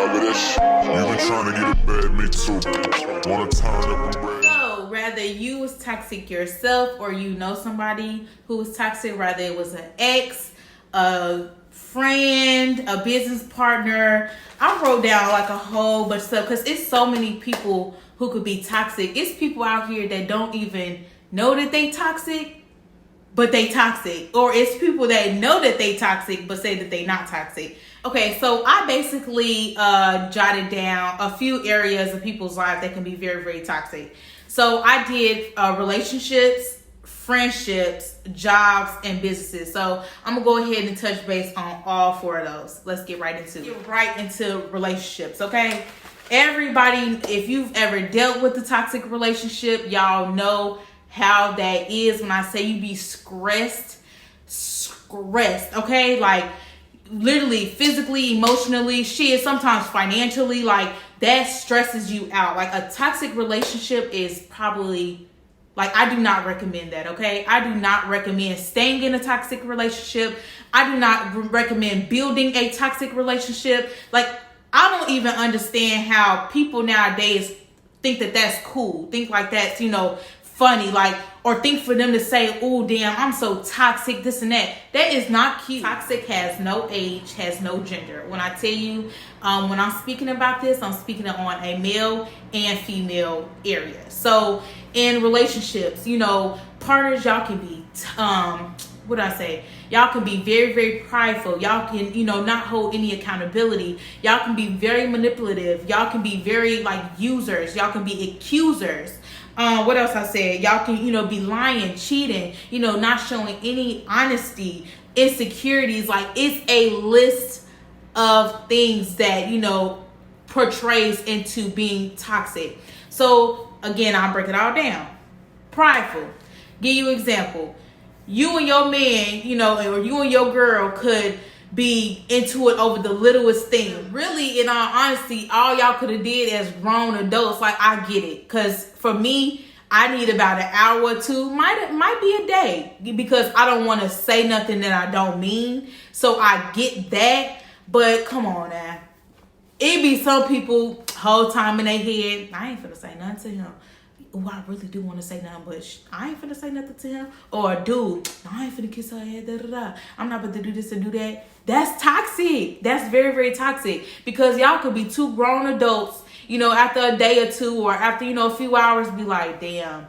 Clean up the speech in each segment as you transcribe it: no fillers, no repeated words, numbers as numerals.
You been trying to get a bad me too. Wanna turn up and red. So, rather you was toxic yourself or you know somebody who was toxic, rather it was an ex, a friend, a business partner. I wrote down like a whole bunch of stuff because it's so many people who could be toxic. It's people out here that don't even know that they toxic, but they toxic. Or it's people that know that they toxic, but say that they not toxic. Okay, so I basically jotted down a few areas of people's lives that can be very, very toxic. So I did relationships, friendships, jobs, and businesses. So I'm gonna go ahead and touch base on all four of those. Let's get right into relationships, okay? Everybody, if you've ever dealt with a toxic relationship, y'all know how that is. When I say you be stressed, okay? Like literally, physically, emotionally, sometimes financially, like that stresses you out. Like a toxic relationship is probably, like, I do not recommend that, okay? I do not recommend staying in a toxic relationship. I do not recommend building a toxic relationship. Like, I don't even understand how people nowadays think that that's cool. Think like that's, funny. Like, or think for them to say, oh, damn, I'm so toxic, this and that. That is not cute. Toxic has no age, has no gender. When I tell you, when I'm speaking about this, I'm speaking on a male and female area. So in relationships, partners, y'all can be, y'all can be very, very prideful. Y'all can, not hold any accountability. Y'all can be very manipulative. Y'all can be very users. Y'all can be accusers. What else I said? Y'all can, be lying, cheating, not showing any honesty, insecurities. Like, it's a list of things that, portrays into being toxic. So again, I'll break it all down. Prideful. Give you an example. You and your man, or you and your girl could be into it over the littlest thing. Really, in all honesty, all y'all could have did as grown adults. Like, I get it. Because for me, I need about an hour or two. Might be a day. Because I don't want to say nothing that I don't mean. So I get that. But come on now. It be some people whole time in their head, I ain't finna say nothing to him. Oh, I really do want to say nothing, but I ain't finna say nothing to him. Or, dude, I ain't finna kiss her head, I'm not about to do this and do that. That's toxic. That's very, very toxic. Because y'all could be two grown adults, after a day or two or after, a few hours, be like, damn,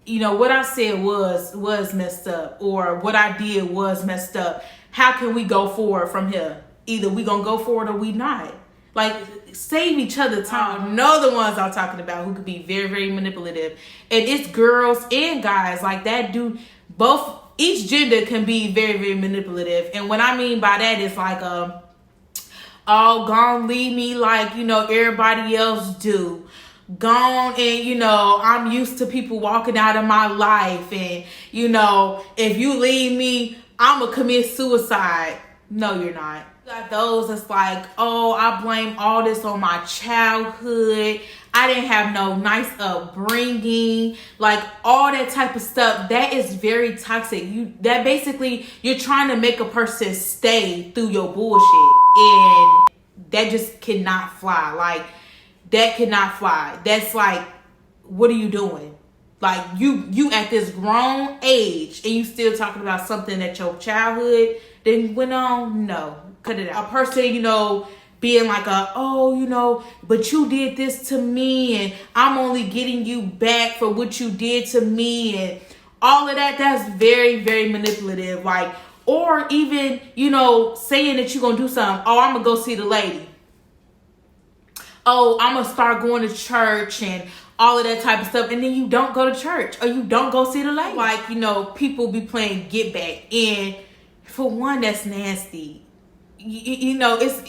what I said was messed up. Or what I did was messed up. How can we go forward from here? Either we gonna go forward or we not. Like, save each other time. I know the ones I'm talking about who could be very, very manipulative. And it's girls and guys like that do both. Each gender can be very, very manipulative. And what I mean by that is like, gone leave me like, everybody else do. Gone and, I'm used to people walking out of my life. And, if you leave me, I'm going to commit suicide. No, you're not. Got those that's like, oh, I blame all this on my childhood. I didn't have no nice upbringing, like all that type of stuff. That is very toxic. That basically you're trying to make a person stay through your bullshit, and that just cannot fly. Like, that cannot fly. That's like, what are you doing? Like, you at this grown age and you still talking about something that your childhood then went on? No. Cut it out. A person, being like but you did this to me and I'm only getting you back for what you did to me and all of that. That's very, very manipulative. Like, or even, saying that you're going to do something. Oh, I'm going to go see the lady. Oh, I'm going to start going to church and all of that type of stuff. And then you don't go to church or you don't go see the lady. Like, people be playing get back. And for one, that's nasty. It's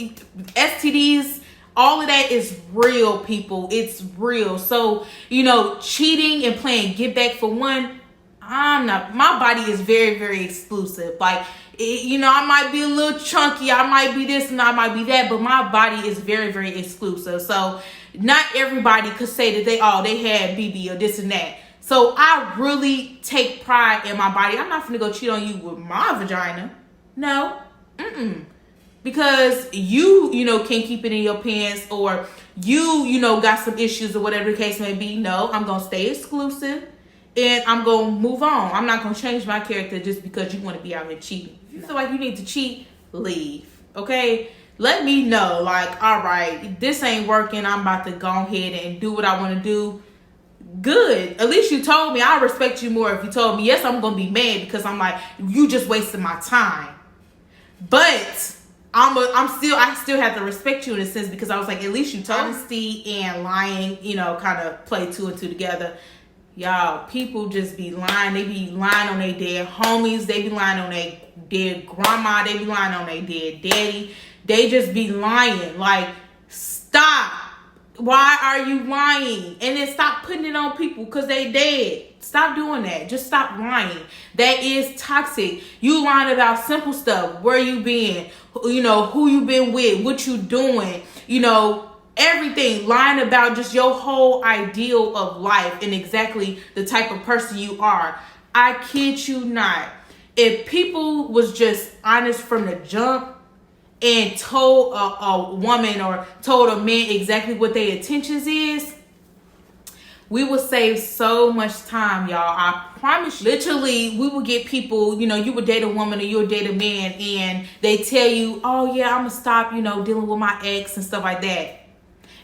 STDs, all of that is real, people. It's real. So, cheating and playing get back, for one, my body is very, very exclusive. Like, I might be a little chunky, I might be this and I might be that, but my body is very, very exclusive. So not everybody could say that they had BB or this and that. So I really take pride in my body. I'm not gonna go cheat on you with my vagina. No. because you know, can't keep it in your pants, or you know, got some issues or whatever the case may be. No, I'm going to stay exclusive and I'm going to move on. I'm not going to change my character just because you want to be out here cheating. If you feel like you need to cheat, leave. Okay? Let me know, like, all right, this ain't working. I'm about to go ahead and do what I want to do. Good. At least you told me. I respect you more if you told me. Yes, I'm going to be mad because I'm like, you just wasted my time. But I still have to respect you in a sense, because I was like, at least you told me. Honesty and lying, you know, kind of play two and two together. Y'all, people just be lying. They be lying on their dead homies. They be lying on their dead grandma. They be lying on their dead daddy. They just be lying. Like, stop. Why are you lying? And then stop putting it on people because they dead. Stop doing that. Just stop lying. That is toxic. You lying about simple stuff. Where you been? You know, who you been with? What you doing? You know, everything. Lying about just your whole ideal of life and exactly the type of person you are. I kid you not. If people was just honest from the jump and told a woman or told a man exactly what their intentions is, we will save so much time, y'all. I promise you. Literally, we will get people, you know, you would date a woman or you would date a man and they tell you, oh yeah, I'm gonna stop, you know, dealing with my ex and stuff like that.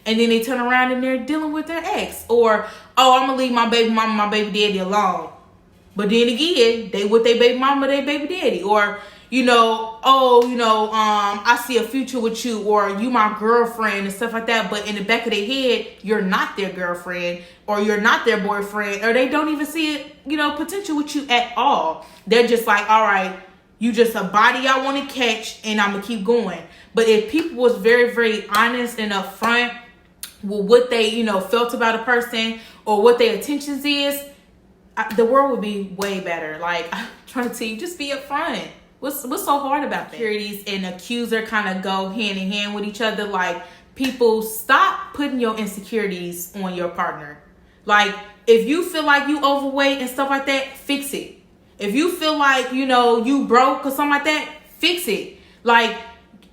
And then they turn around and they're dealing with their ex. Or, oh, I'm gonna leave my baby mama, my baby daddy alone. But then again, they with their baby mama, their baby daddy. Or, you know, oh, you know, I see a future with you, or you my girlfriend and stuff like that. But in the back of their head, you're not their girlfriend, or you're not their boyfriend, or they don't even see it, you know, potential with you at all. They're just like, all right, you just a body I want to catch and I'm going to keep going. But if people was very, very honest and upfront with what they, you know, felt about a person or what their intentions is, the world would be way better. Like, I'm trying to tell you, just be upfront. What's so hard about that? Insecurities and accuser kind of go hand in hand with each other. Like, people, stop putting your insecurities on your partner. Like, if you feel like you overweight and stuff like that, fix it. If you feel like, you know, you broke or something like that, fix it. Like,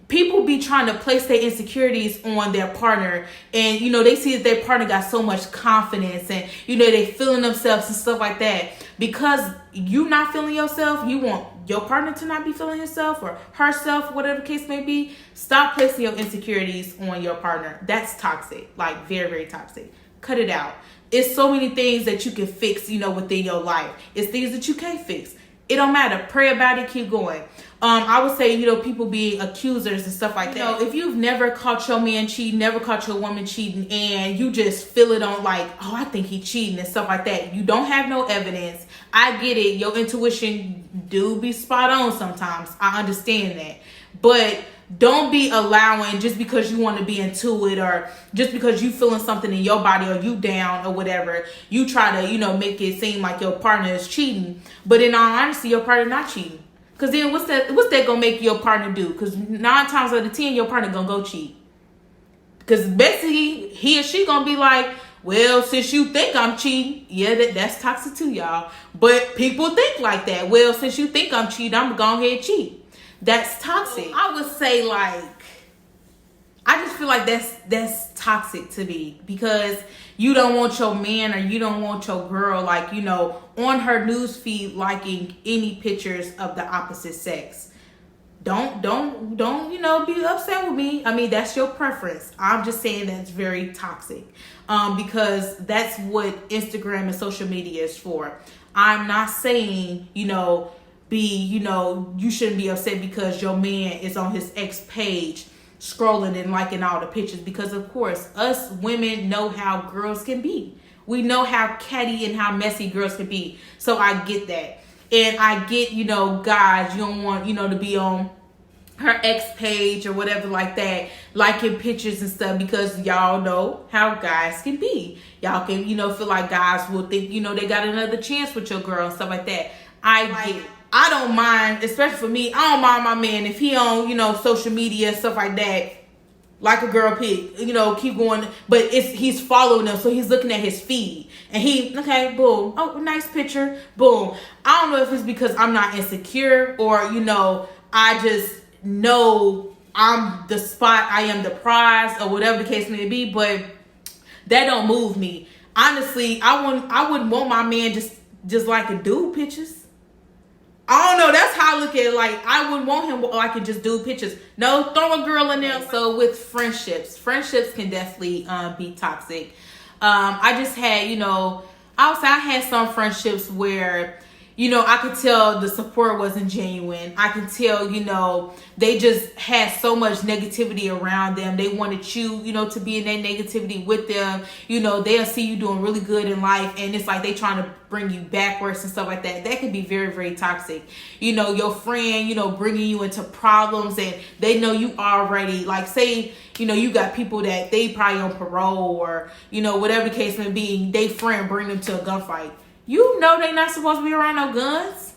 people be trying to place their insecurities on their partner, and, you know, they see that their partner got so much confidence and, you know, they feeling themselves and stuff like that. Because you not feeling yourself, you want your partner to not be feeling himself or herself, whatever the case may be. Stop placing your insecurities on your partner. That's toxic, like very, very toxic. Cut it out. It's so many things that you can fix, you know, within your life. It's things that you can't fix. It don't matter. Pray about it. Keep going. I would say, you know, people being accusers and stuff like that. You know, if you've never caught your man cheating, never caught your woman cheating, and you just feel it on like, oh, I think he cheating and stuff like that. You don't have no evidence. I get it. Your intuition do be spot on sometimes. I understand that. But don't be allowing, just because you want to be into it, or just because you feeling something in your body, or you down or whatever, you try to, you know, make it seem like your partner is cheating. But in all honesty, your partner not cheating. Because then what's that gonna make your partner do? Because 9 times out of 10, your partner gonna go cheat. Because basically, he or she gonna be like, well, since you think I'm cheating, yeah, that's toxic too, y'all. But people think like that. Well, since you think I'm cheating, I'm gonna go ahead and cheat. That's toxic. I would say, like, I just feel like that's toxic to me, because you don't want your man or you don't want your girl, like, you know, on her news feed liking any pictures of the opposite sex. Don't, you know, be upset with me. I mean, that's your preference. I'm just saying that's very toxic. Because that's what Instagram and social media is for. I'm not saying, you know, you shouldn't be upset because your man is on his ex page scrolling and liking all the pictures, because of course us women know how girls can be. We know how catty and how messy girls can be. So I get that. And I get, you know, guys, you don't want, you know, to be on her ex page or whatever like that, liking pictures and stuff, because y'all know how guys can be. Y'all can, you know, feel like guys will think, you know, they got another chance with your girl and stuff like that. I get it. I don't mind, especially for me, I don't mind my man if he on, you know, social media and stuff like that, like a girl pic, you know, keep going. But he's following them, so he's looking at his feed. And okay, boom. Oh, nice picture. Boom. I don't know if it's because I'm not insecure, or, you know, I just know I'm the spot, I am the prize, or whatever the case may be. But that don't move me. Honestly, I wouldn't want my man just like a dude pictures. I don't know. That's how I look at it. Like, I wouldn't want him like a just do pictures. No, throw a girl in there. So with friendships can definitely be toxic. I just had, I would say I had some friendships where, I could tell the support wasn't genuine. I could tell, they just had so much negativity around them. They wanted you, to be in that negativity with them. They'll see you doing really good in life, and it's like they trying to bring you backwards and stuff like that. That can be very, very toxic. Your friend, bringing you into problems, and they know you already, like, say, you got people that they probably on parole or, whatever the case may be, they friend bring them to a gunfight. They not supposed to be around no guns.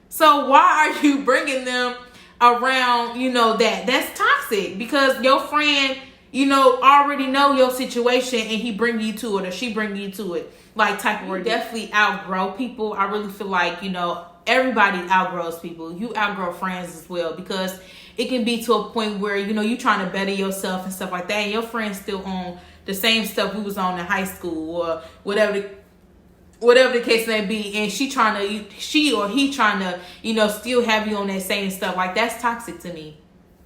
So why are you bringing them around, that's toxic, because your friend, already know your situation and he bring you to it or she bring you to it. Like, type of word. Definitely outgrow people. I really feel like, everybody outgrows people. You outgrow friends as well, because it can be to a point where, you trying to better yourself and stuff like that, and your friend's still on the same stuff we was on in high school or whatever the case may be, and she or he trying to, still have you on that same stuff. Like, that's toxic to me.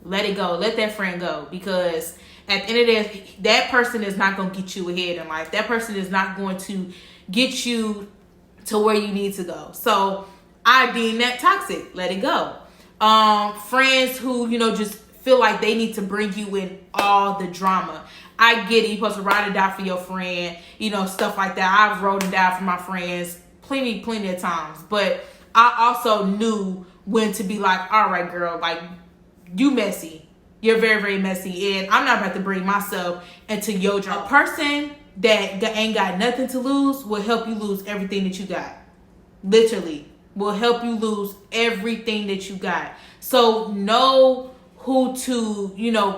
Let it go. Let that friend go, because at the end of the day, that person is not going to get you ahead in life. That person is not going to get you to where you need to go. So I deem that toxic. Let it go. Friends who, just feel like they need to bring you in all the drama. I get it. You're supposed to ride or die for your friend, stuff like that. I've rode and died for my friends plenty of times. But I also knew when to be like, all right, girl, like, you messy. You're very, very messy. And I'm not about to bring myself into your drama. A person that ain't got nothing to lose will help you lose everything that you got. Literally. Will help you lose everything that you got. So know who to,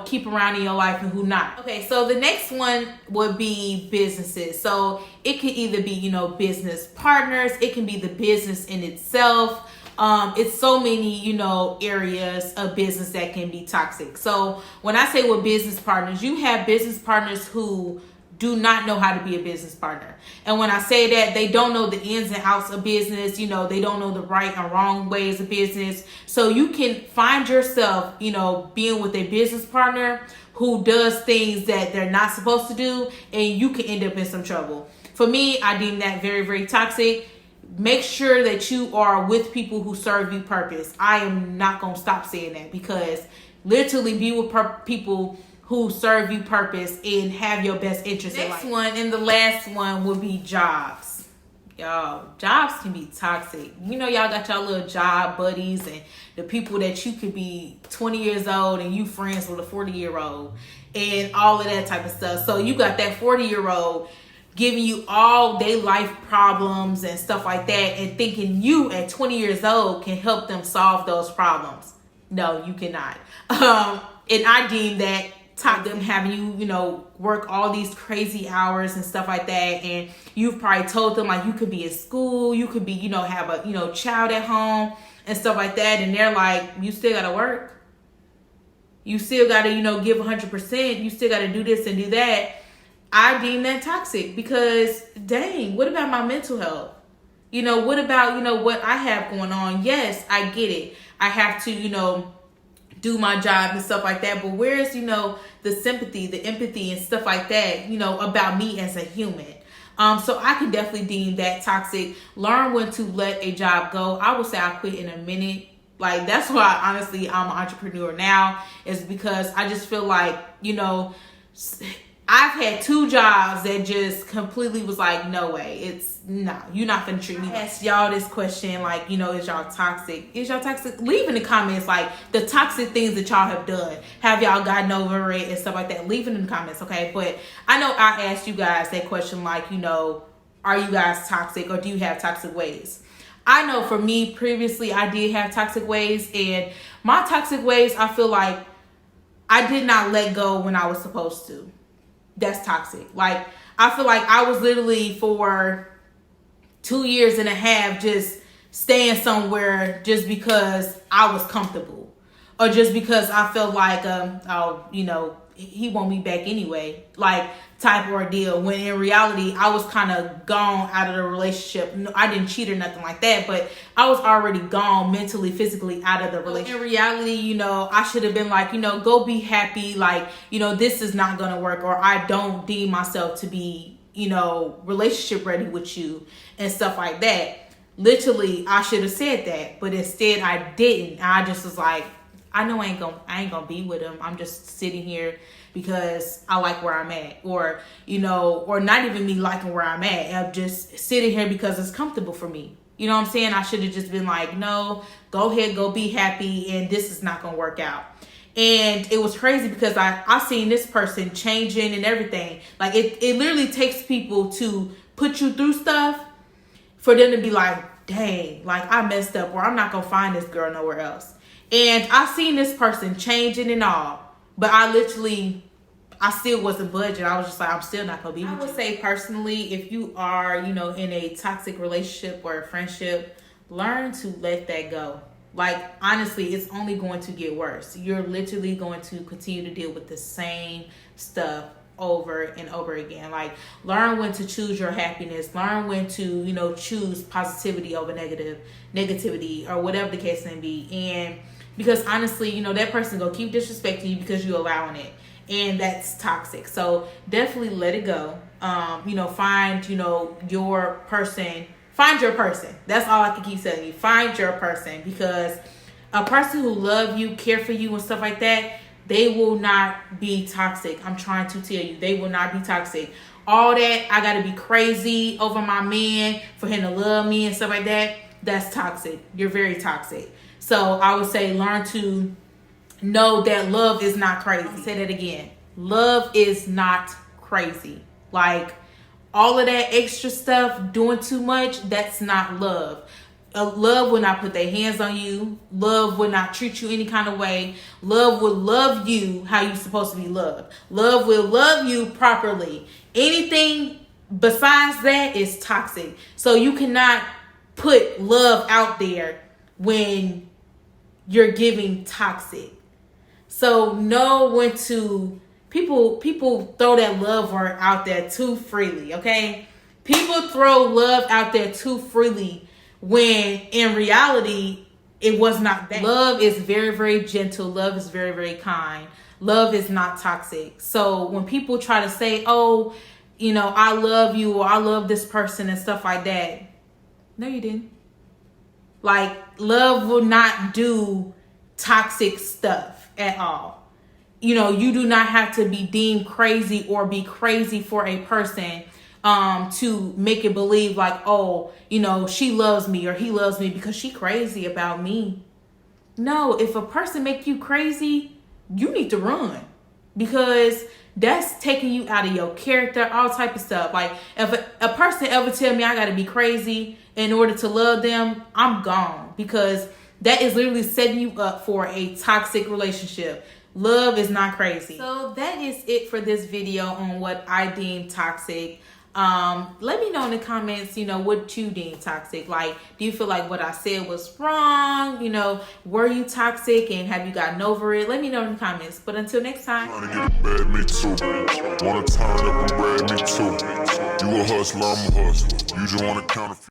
keep around in your life and who not. Okay, so the next one would be businesses. So it could either be, business partners. It can be the business in itself. It's so many, areas of business that can be toxic. So when I say with business partners, you have business partners who do not know how to be a business partner. And when I say that, they don't know the ins and outs of business. They don't know the right and wrong ways of business. So you can find yourself, being with a business partner who does things that they're not supposed to do, and you can end up in some trouble. For me, I deem that very, very toxic. Make sure that you are with people who serve you purpose. I am not going to stop saying that, because literally be with people who serve you purpose and have your best interest in life. Next one, and the last one, will be jobs. Y'all, jobs can be toxic. Y'all got y'all little job buddies and the people that you could be 20 years old and you friends with a 40-year-old and all of that type of stuff. So you got that 40-year-old giving you all day life problems and stuff like that, and thinking you at 20 years old can help them solve those problems. No, you cannot. And I deem that them having you, work all these crazy hours and stuff like that, and you've probably told them like you could be in school, you could be, have a, child at home and stuff like that, and they're like, you still gotta work. You still gotta, give 100%. You still gotta do this and do that. I deem that toxic, because dang, what about my mental health? What about, what I have going on? Yes, I get it. I have to, do my job and stuff like that. But where's, the sympathy, the empathy and stuff like that, about me as a human? So I can definitely deem that toxic. Learn when to let a job go. I would say I quit in a minute. Like, that's why, honestly, I'm an entrepreneur now, is because I just feel like, I've had 2 jobs that just completely was like, no way. You're not finna treat me. I asked y'all this question, like, is y'all toxic? Is y'all toxic? Leave in the comments, like, the toxic things that y'all have done. Have y'all gotten over it and stuff like that? Leave it in the comments, okay? But I know I asked you guys that question, like, are you guys toxic, or do you have toxic ways? I know for me, previously, I did have toxic ways, and my toxic ways, I feel like I did not let go when I was supposed to. That's toxic. Like, I feel like I was literally for 2.5 years just staying somewhere just because I was comfortable. or just because I felt like, oh, you know, he want me back anyway, like type ordeal. When in reality, I was kind of gone out of the relationship. No, I didn't cheat or nothing like that, but I was already gone mentally, physically out of the relationship. In reality, you know, I should have been like, you know, go be happy. Like, you know, this is not going to work, or I don't deem myself to be, you know, relationship ready with you and stuff like that. Literally, I should have said that, but instead I didn't. I just was like, I know I ain't gonna be with him. I'm just sitting here because I like where I'm at, or, you know, or not even me liking where I'm at. I'm just sitting here because it's comfortable for me. You know what I'm saying? I should have just been like, no, go ahead, go be happy, and this is not gonna work out. And it was crazy because I seen this person changing and everything. Like it literally takes people to put you through stuff for them to be like, dang, like I messed up, or I'm not gonna find this girl nowhere else. And I seen this person changing and all, but I still wasn't budging. I was just like, I'm still not gonna be with you. I would say personally, if you are, you know, in a toxic relationship or a friendship, learn to let that go. Like, honestly, it's only going to get worse. You're literally going to continue to deal with the same stuff over and over again. Like, learn when to choose your happiness. Learn when to, you know, choose positivity over negativity, or whatever the case may be. And because honestly, you know, that person gonna keep disrespecting you because you're allowing it. And that's toxic. So definitely let it go. You know, find, you know, your person. Find your person. That's all I can keep telling you. Find your person, because a person who love you, care for you, and stuff like that, they will not be toxic. I'm trying to tell you, they will not be toxic. All that, I gotta be crazy over my man for him to love me and stuff like that, that's toxic. You're very toxic. So I would say learn to know that love is not crazy. I'll say that again. Love is not crazy. Like, all of that extra stuff, doing too much, that's not love. Love will not put their hands on you. Love will not treat you any kind of way. Love will love you how you're supposed to be loved. Love will love you properly. Anything besides that is toxic. So you cannot put love out there when you're giving toxic. So know when to... People throw that love word out there too freely, okay? People throw love out there too freely when in reality, it was not that. Love is very, very gentle. Love is very, very kind. Love is not toxic. So when people try to say, oh, you know, I love you, or I love this person and stuff like that. No, you didn't. Like, love will not do toxic stuff at all. You know, you do not have to be deemed crazy or be crazy for a person to make it believe like, oh, you know, she loves me or he loves me because she crazy about me. No, if a person make you crazy, you need to run, because that's taking you out of your character, all type of stuff. Like, if a person ever tell me I got to be crazy in order to love them, I'm gone, because that is literally setting you up for a toxic relationship. Love is not crazy. So that is it for this video on what I deem toxic. Let me know in the comments, you know, what you deem toxic. Like, do you feel like what I said was wrong? You know, were you toxic, and have you gotten over it? Let me know in the comments. But until next time. Trying to get bad, me too. Wanna turn up and brag, me too. You a hustler, I'm a hustler. You just wanna counterfeit.